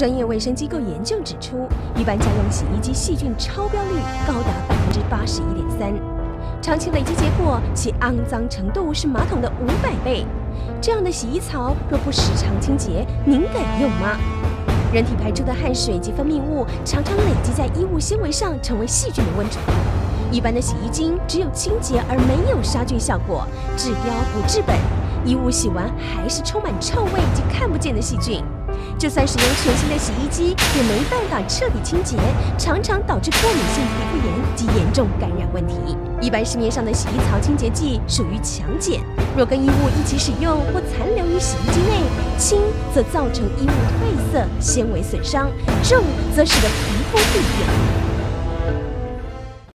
专业卫生机构研究指出，一般家用洗衣机细菌超标率高达81.3%，长期累积结果，其肮脏程度是马桶的500倍。这样的洗衣槽若不时常清洁，您敢用吗？人体排出的汗水及分泌物常常累积在衣物纤维上，成为细菌的温床。一般的洗衣精只有清洁而没有杀菌效果，治标不治本，衣物洗完还是充满臭味及看不见的细菌。就算使用全新的洗衣机，也没办法彻底清洁，常常导致过敏性皮肤炎及严重感染问题。一般市面上的洗衣槽清洁剂属于强碱，若跟衣物一起使用或残留于洗衣机内，轻则造成衣物褪色、纤维损伤，重则使得皮肤病变。